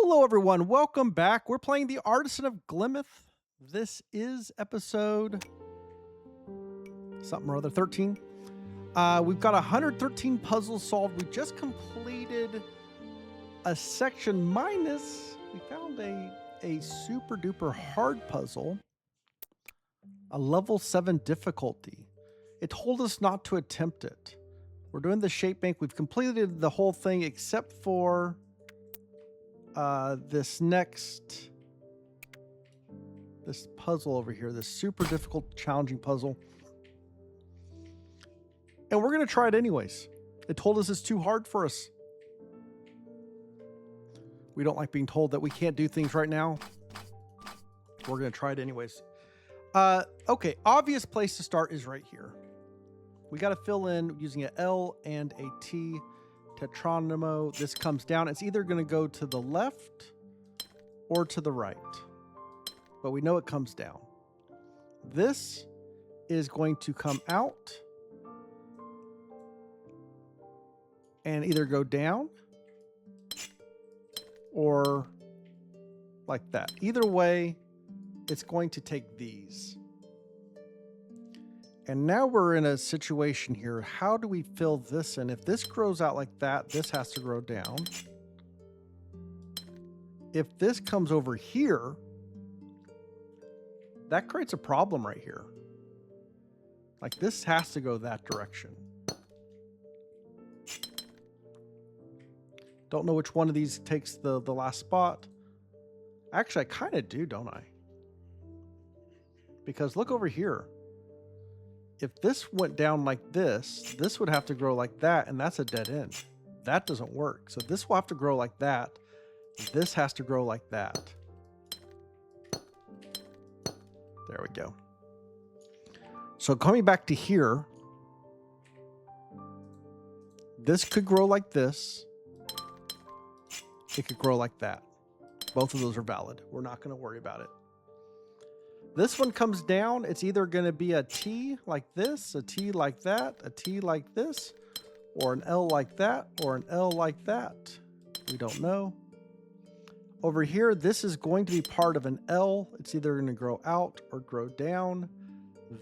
Hello, everyone. Welcome back. We're playing the Artisan of Glimmith. This is episode something or other 13. We've got 113 puzzles solved. We just completed a section minus. We found a super duper hard puzzle, a level 7 difficulty. It told us not to attempt it. We're doing the shape bank. We've completed the whole thing except for this puzzle over here, this super difficult, challenging puzzle. And we're going to try it anyways. It told us it's too hard for us. We don't like being told that we can't do things right now. We're going to try it anyways. Okay, obvious place to start is right here. We got to fill in using an L and a T. Tetronimo. This comes down. It's either going to go to the left or to the right, but we know it comes down. This is going to come out and either go down or like that. Either way, it's going to take these. And now we're in a situation here. How do we fill this in? If this grows out like that, this has to grow down. If this comes over here, that creates a problem right here. Like this has to go that direction. Don't know which one of these takes the last spot. Actually, I kind of do, don't I? Because look over here. If this went down like this, this would have to grow like that, and that's a dead end. That doesn't work. So this will have to grow like that. This has to grow like that. There we go. So coming back to here, this could grow like this. It could grow like that. Both of those are valid. We're not going to worry about it. This one comes down. It's either going to be a T like this, a T like that, a T like this, or an L like that, or an L like that. We don't know. Over here, this is going to be part of an L. It's either going to grow out or grow down.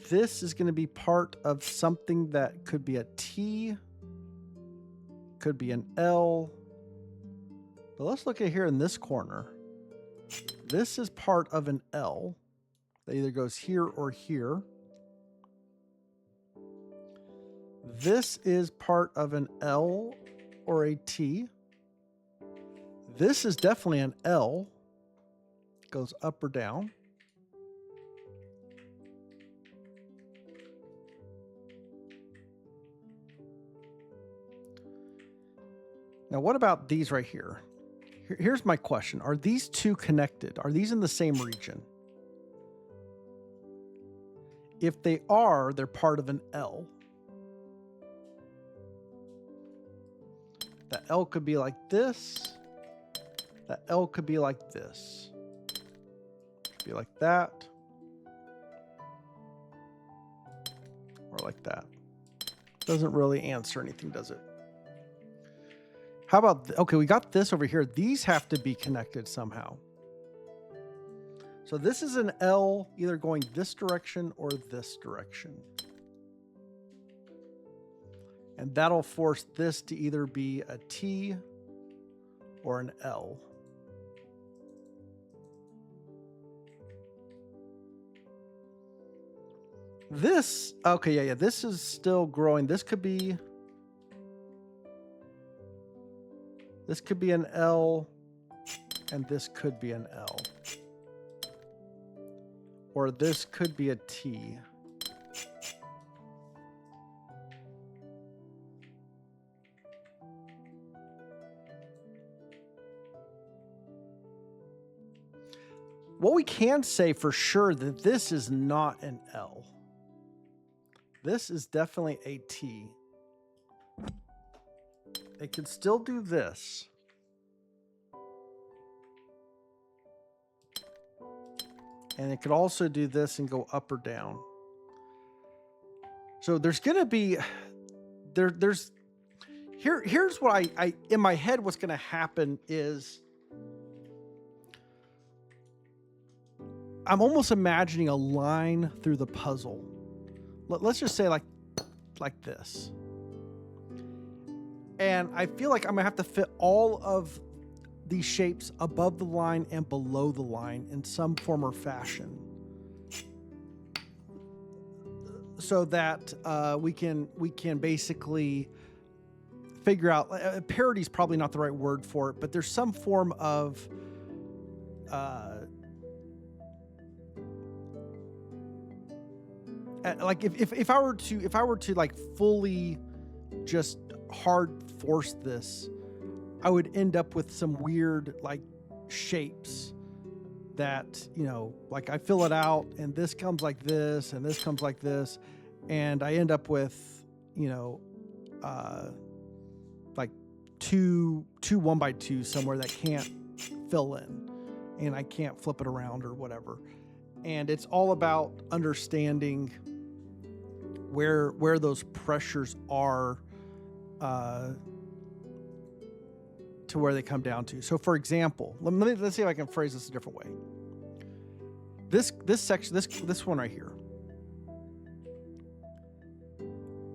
This is going to be part of something that could be a T, could be an L. But let's look at here in this corner. This is part of an L. That either goes here or here. This is part of an L or a T. This is definitely an L. Goes up or down. Now, what about these right here? Here's my question. Are these two connected? Are these in the same region? If they are, they're part of an L. That L could be like this. That L could be like this. Be like that. Or like that. Doesn't really answer anything, does it? How about, okay, we got this over here. These have to be connected somehow. So this is an L either going this direction or this direction. And that'll force this to either be a T or an L. This, okay, yeah, this is still growing. This could be an L, and this could be an L. Or this could be a T. What we can say for sure that this is not an L. This is definitely a T. It can still do this. And it could also do this and go up or down. So there's going to be, here's what I in my head, what's going to happen is I'm almost imagining a line through the puzzle. Let's just say like this. And I feel like I'm gonna have to fit all of these shapes above the line and below the line in some form or fashion, so that we can basically figure out. Parody is probably not the right word for it, but there's some form of like if I were to like fully just hard force this, I would end up with some weird like shapes that, you know, like I fill it out and this comes like this and this comes like this, and I end up with, you know, like two 1x2 somewhere that can't fill in, and I can't flip it around or whatever. And it's all about understanding where those pressures are to where they come down to. So for example, let's see if I can phrase this a different way. This section, this one right here,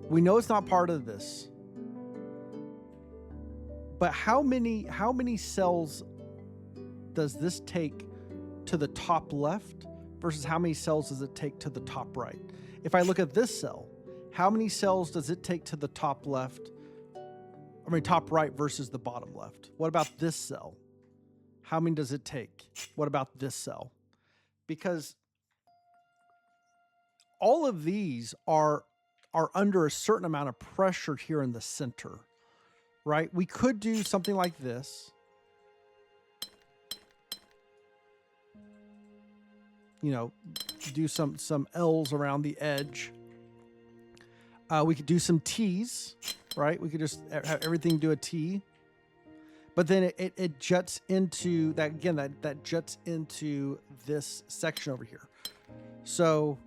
we know it's not part of this, but how many cells does this take to the top left versus how many cells does it take to the top right? If I look at this cell, how many cells does it take to the top left? I mean, top right versus the bottom left. What about this cell? How many does it take? What about this cell? Because all of these are under a certain amount of pressure here in the center, right? We could do something like this. You know, do some L's around the edge. We could do some T's, right? We could just have everything do a T. But then it juts into that again. That juts into this section over here. So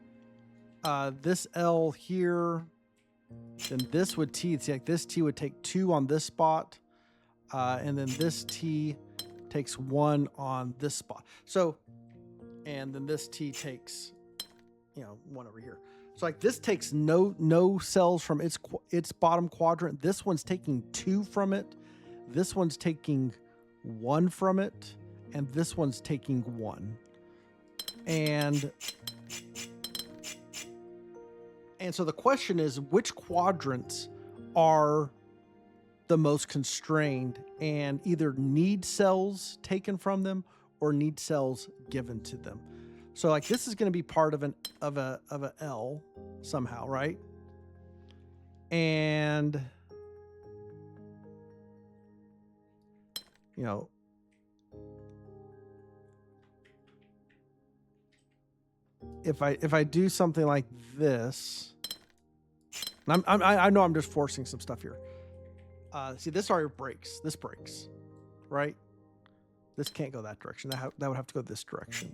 this L here, then this would T. See, like this T would take 2 on this spot, and then this T takes 1 on this spot. So, and then this T takes, you know, 1 over here. So like this takes no cells from its bottom quadrant. This one's taking 2 from it. This one's taking 1 from it, and this one's taking 1. And so the question is, which quadrants are the most constrained and either need cells taken from them or need cells given to them? So like this is going to be part of a L somehow, right? And you know, if I do something like this, and I know I'm just forcing some stuff here. See, this already breaks. This breaks, right? This can't go that direction. That would have to go this direction.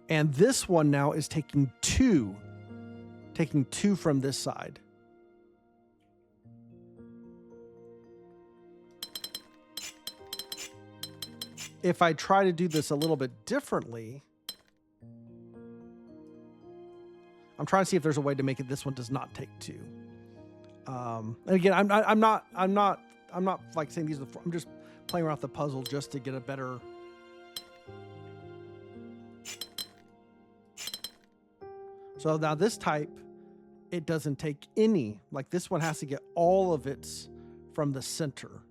And this one now is taking 2 from this side. If I try to do this a little bit differently, I'm trying to see if there's a way to make it this one does not take 2. And again, I'm not like saying these are the, I'm just playing around with the puzzle just to get a better. So now this type, it doesn't take any, like this one has to get all of its from the center,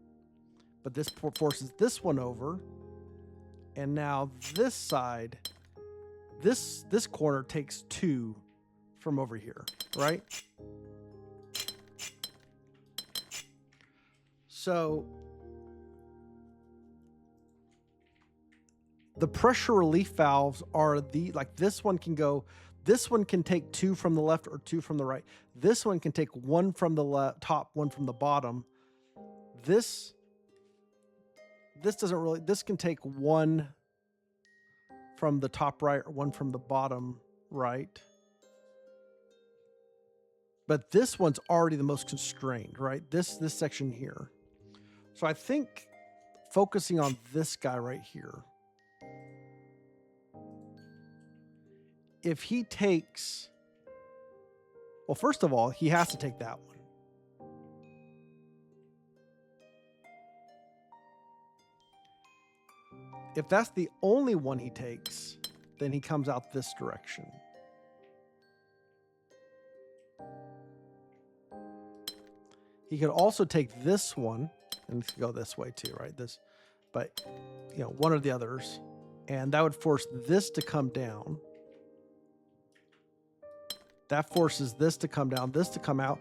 but this forces this one over. And now this side, this corner takes 2 from over here, right? So the pressure relief valves are like this one can go, this one can take 2 from the left or 2 from the right. This one can take 1 from the top, 1 from the bottom. This doesn't really, this can take 1 from the top right or 1 from the bottom right. But this one's already the most constrained, right? This section here. So I think focusing on this guy right here if he takes, well, first of all, he has to take that one. If that's the only one he takes, then he comes out this direction. He could also take this one, and it could go this way too, right? This, but you know, one or the others, and that would force this to come down. That forces this to come down, this to come out.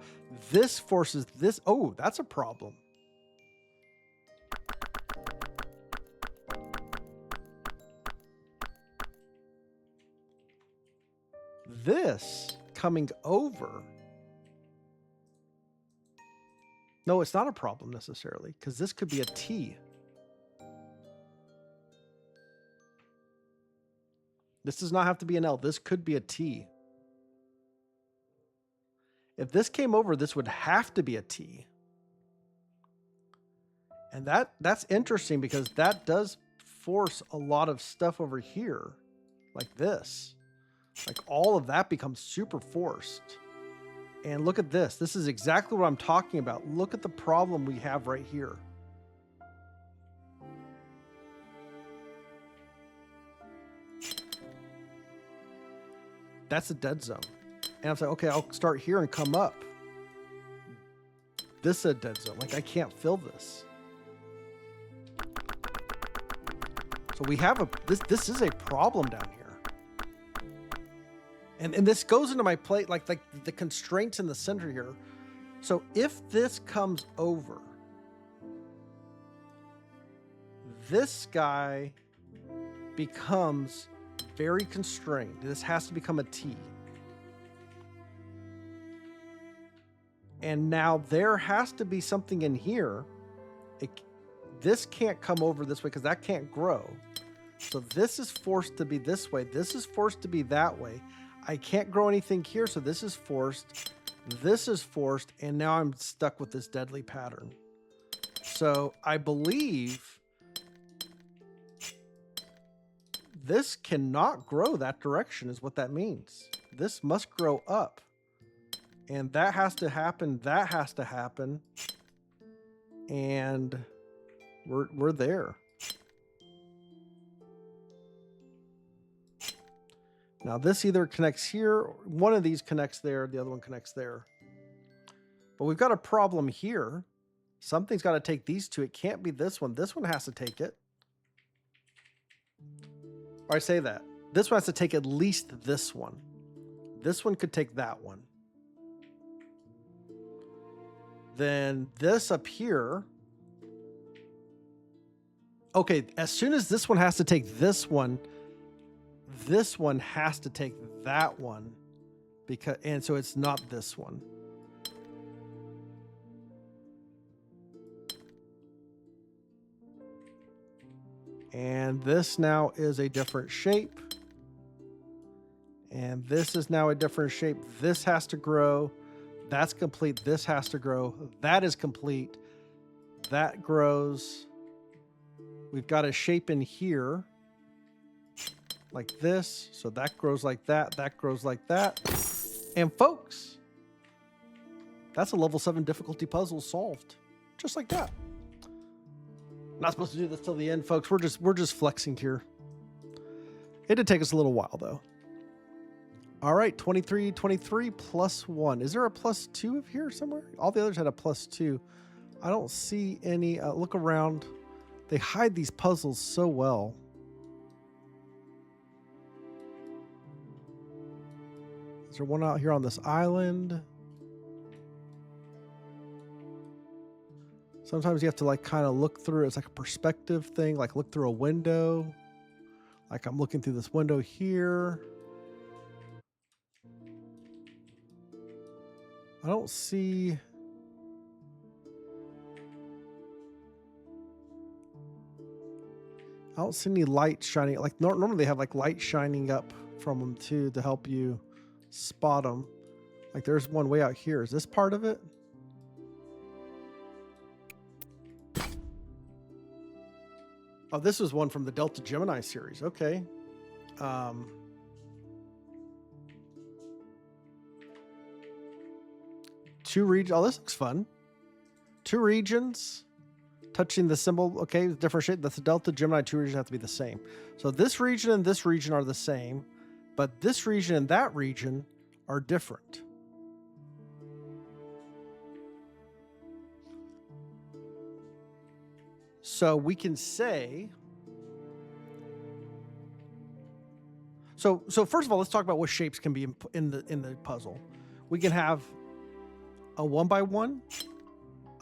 This forces this. Oh, that's a problem. This coming over. No, it's not a problem necessarily, because this could be a T. This does not have to be an L. This could be a T. If this came over, this would have to be a T. And that's interesting because that does force a lot of stuff over here, like this. Like all of that becomes super forced. And look at this. This is exactly what I'm talking about. Look at the problem we have right here. That's a dead zone. And I'm saying, okay, I'll start here and come up. This is a dead zone. Like I can't fill this. So we have this is a problem down here. And this goes into my plate, like the constraints in the center here. So if this comes over, this guy becomes very constrained. This has to become a T. And now there has to be something in here. This can't come over this way because that can't grow. So this is forced to be this way. This is forced to be that way. I can't grow anything here, so this is forced. This is forced, and now I'm stuck with this deadly pattern. So I believe this cannot grow that direction is what that means. This must grow up. And that has to happen. That has to happen. And we're there. Now this either connects here, one of these connects there, the other one connects there. But we've got a problem here. Something's got to take these two. It can't be this one. This one has to take it. Or I say that. This one has to take at least this one. This one could take that one. Then this up here. Okay, as soon as this one has to take this one has to take that one, because, and so it's not this one. And this now is a different shape. And this is now a different shape. This has to grow. That's complete. This has to grow. That is complete. That grows. We've got a shape in here like this. So that grows like that. That grows like that. And folks, that's a level 7 difficulty puzzle solved. Just like that. Not supposed to do this till the end, folks. We're just flexing here. It did take us a little while though. All right, 23 plus 1. Is there a plus 2 of here somewhere? All the others had a plus 2. I don't see any. Look around. They hide these puzzles so well. Is there one out here on this island? Sometimes you have to like kind of look through. It's like a perspective thing, like look through a window. Like I'm looking through this window here. I don't see. I don't see any light shining. Like normally they have like light shining up from them too to help you spot them. Like there's one way out here. Is this part of it? Oh, this was one from the Delta Gemini series. Okay. 2 regions. Oh, this looks fun. 2 regions touching the symbol. Okay, different shape. That's the Delta Gemini. 2 regions have to be the same. So this region and this region are the same, but this region and that region are different. So we can say, so first of all, let's talk about what shapes can be in the puzzle. We can have a 1x1,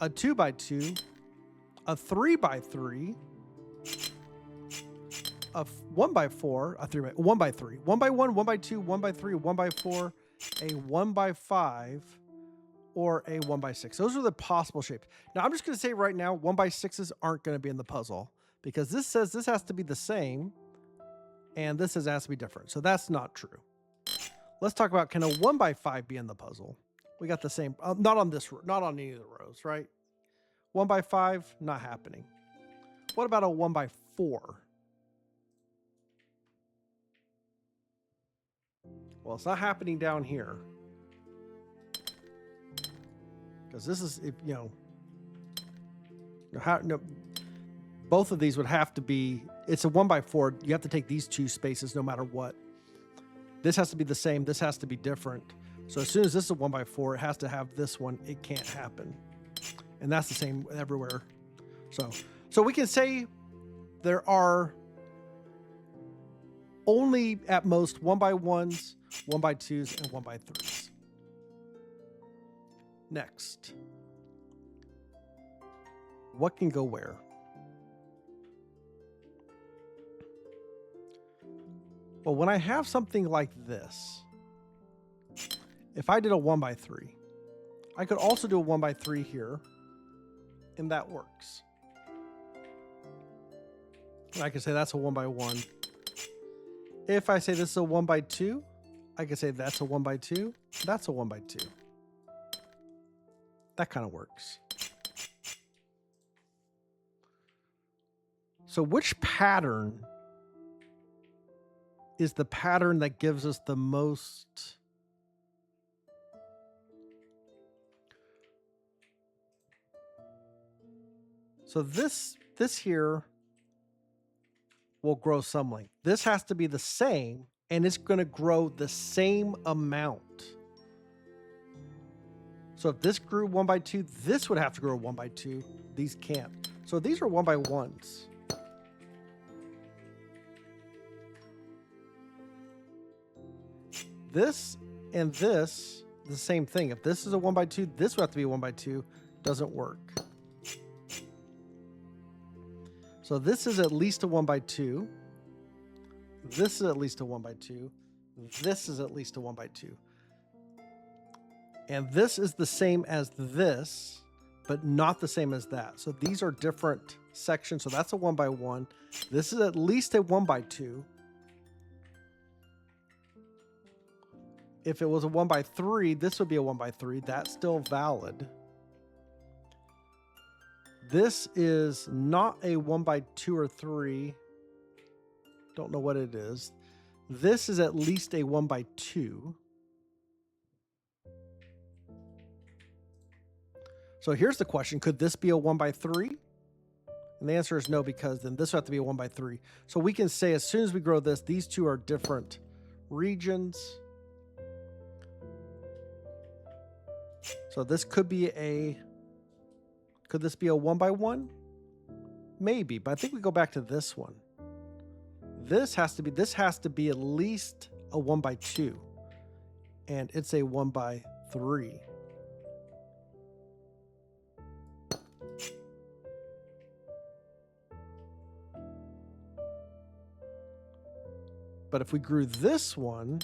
a 2x2, a 3x3, a 1x4, a 1x3, 1x1, 1x2, 1x3, 1x4, a 1x5, or a 1x6. Those are the possible shapes. Now, I'm just going to say right now, 1x6s aren't going to be in the puzzle because this says this has to be the same and this says it has to be different. So that's not true. Let's talk about, can a 1x5 be in the puzzle? We got the same, not on any of the rows, right? 1x5, not happening. What about a 1x4? Well, it's not happening down here. Because this is, both of these would have to be, it's a 1x4. You have to take these 2 spaces no matter what. This has to be the same. This has to be different. So as soon as this is a 1x4, it has to have this one. It can't happen. And that's the same everywhere. So we can say there are only at most 1x1s, 1x2s, and 1x3s. Next, what can go where? Well, when I have something like this, if I did a 1x3, I could also do a 1x3 here, and that works. And I could say that's a 1x1. If I say this is a 1x2, I could say that's a 1x2, that's a 1x2. That kind of works. So which pattern is the pattern that gives us the most? So this here will grow some length. This has to be the same, and it's going to grow the same amount. So if this grew 1x2, this would have to grow 1x2. These can't. So these are 1x1s. This and this, the same thing. If this is a 1x2, this would have to be a 1x2. Doesn't work. So this is at least a 1x2. This is at least a 1x2. This is at least a 1x2. And this is the same as this, but not the same as that. So these are different sections. So that's a 1x1. This is at least a 1x2. If it was a 1x3, this would be a 1x3. That's still valid. This is not a 1x2 or 3. Don't know what it is. This is at least a 1x2. So here's the question. Could this be a 1x3? And the answer is no, because then this would have to be a 1x3. So we can say as soon as we grow this, these two are different regions. So this could be could this be a 1x1? Maybe, but I think we go back to this one. This has to be at least a 1x2. And it's a 1x3. But if we grew this one,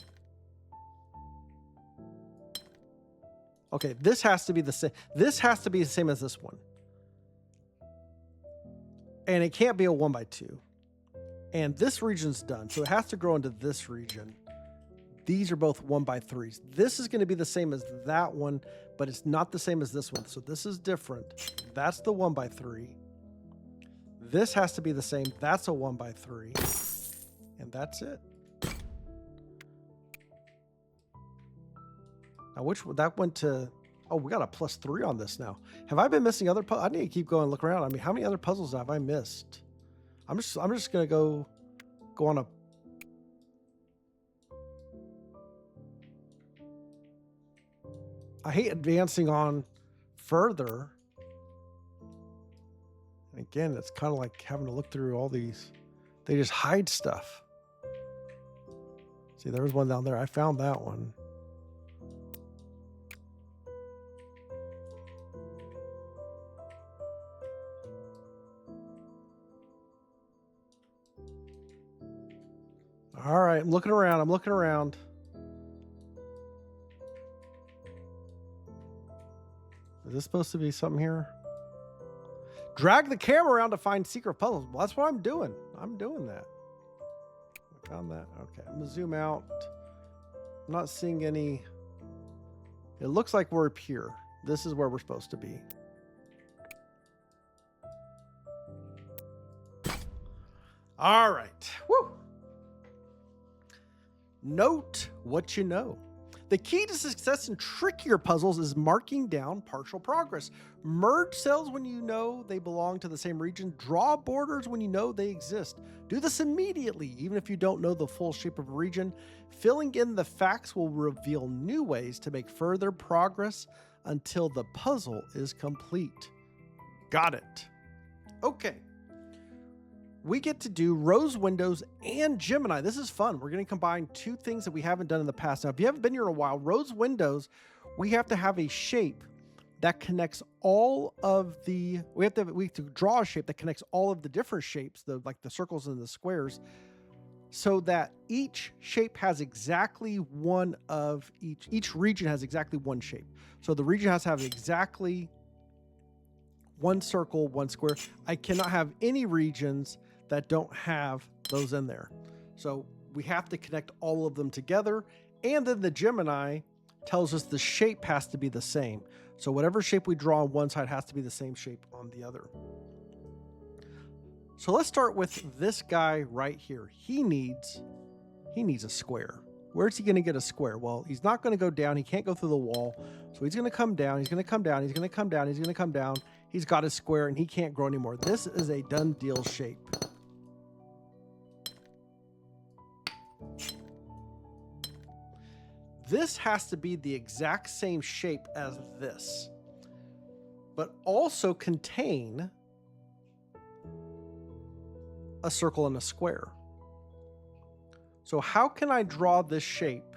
okay, this has to be the same. This has to be the same as this one. And it can't be a 1x2. And this region's done, so it has to grow into this region. These are both 1x3s. This is going to be the same as that one, but it's not the same as this one. So this is different. That's the 1x3. This has to be the same. That's a 1x3. And that's it. Now, that went to Oh, we got a +3 on this now. Have I been missing other puzzles? I need to keep going and look around. I mean, how many other puzzles have I missed? I'm just gonna go on a. I hate advancing on further. And again, it's kind of like having to look through all these. They just hide stuff. See, there was one down there. I found that one. All right, I'm looking around. I'm looking around. Is this supposed to be something here? Drag the camera around to find secret puzzles. Well, that's what I'm doing. I'm doing that. I found that. Okay, I'm gonna zoom out. I'm not seeing any. It looks like we're up here. This is where we're supposed to be. All right. Woo. Note what you know. The key to success in trickier puzzles is marking down partial progress. Merge cells when you know they belong to the same region. Draw borders when you know they exist. Do this immediately, even if you don't know the full shape of a region. Filling in the facts will reveal new ways to make further progress until the puzzle is complete. Got it. Okay. We get to do rose windows and Gemini. This is fun. We're going to combine two things that we haven't done in the past. Now, if you haven't been here in a while, rose windows, we have to have a shape that connects all of the, we have to draw a shape that connects all of the different shapes, like the circles and the squares, so that each shape has exactly one of each region has exactly one shape. So the region has to have exactly one circle, one square. I cannot have any regions that don't have those in there. So we have to connect all of them together. And then the Gemini tells us the shape has to be the same. So whatever shape we draw on one side has to be the same shape on the other. So let's start with this guy right here. He needs a square. Where's he going to get a square? Well, he's not going to go down. He can't go through the wall. So he's going to come down. He's going to come down. He's going to come down. He's going to come down. He's got his square and he can't grow anymore. This is a done deal shape. This has to be the exact same shape as this, but also contain a circle and a square. So how can I draw this shape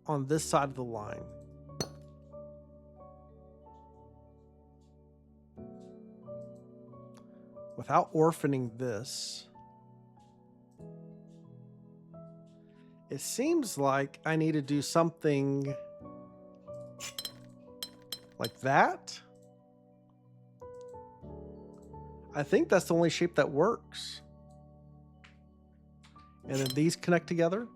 on this side of the line? Without orphaning this. It seems like I need to do something like that. I think that's the only shape that works. And then these connect together.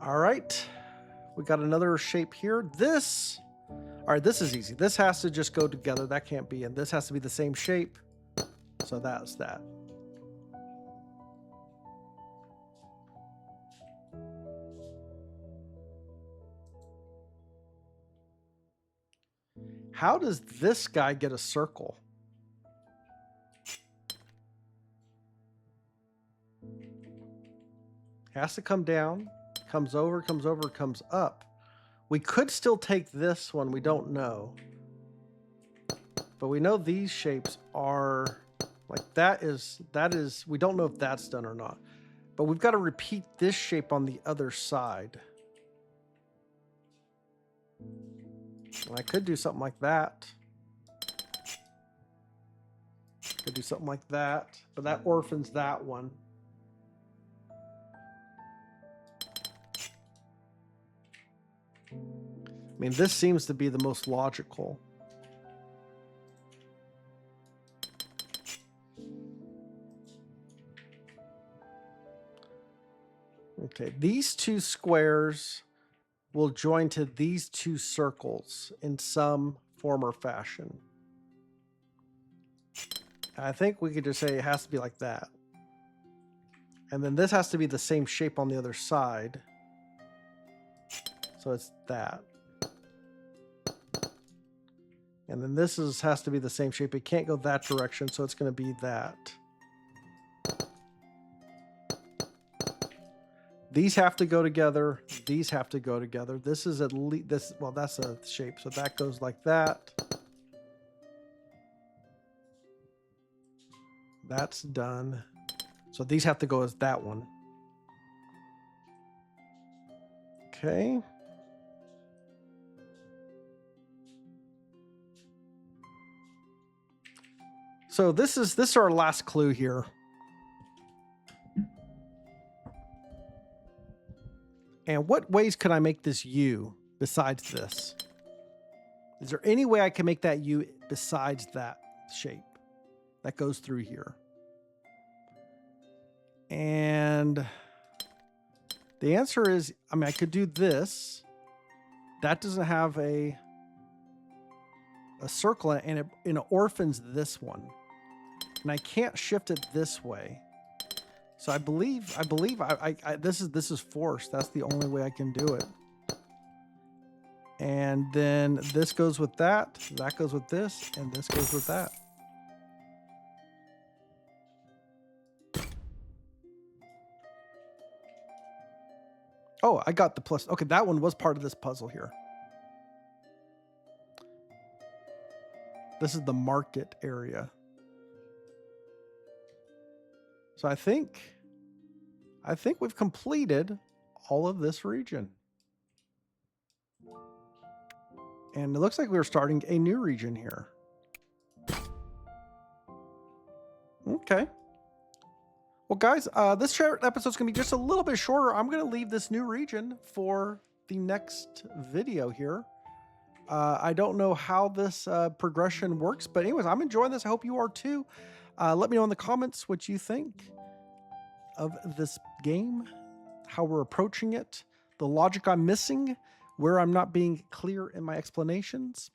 All right. We got another shape here. All right, this is easy. This has to just go together. That can't be. And this has to be the same shape. So that's that. How does this guy get a circle? Has to come down, comes over, comes up. We could still take this one. We don't know. But we know these shapes are like that is, we don't know if that's done or not. But we've got to repeat this shape on the other side. I could do something like that. Could do something like that, but that orphans that one. I mean, this seems to be the most logical. Okay, these two squares will join to these two circles in some form or fashion. I think we could just say it has to be like that. And then this has to be the same shape on the other side. So it's that. And then this has to be the same shape. It can't go that direction, so it's going to be that. These have to go together. These have to go together. This is at least this. Well, that's a shape, so that goes like that. That's done. So these have to go as that one. Okay. So this is our last clue here. And what ways could I make this U besides this? Is there any way I can make that U besides that shape that goes through here? And the answer is, I mean, I could do this. That doesn't have a circle in it, and it orphans this one. And I can't shift it this way. So I believe this is forced. That's the only way I can do it. And then this goes with that goes with this, and this goes with that. Oh, I got the plus. Okay, that one was part of this puzzle here. This is the market area. So I think we've completed all of this region. And it looks like we're starting a new region here. Okay. Well, guys, this short episode's going to be just a little bit shorter. I'm going to leave this new region for the next video here. I don't know how this progression works, but anyways, I'm enjoying this. I hope you are too. Let me know in the comments what you think of this game, how we're approaching it, the logic I'm missing, where I'm not being clear in my explanations.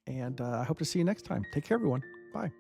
And I hope to see you next time. Take care, everyone. Bye.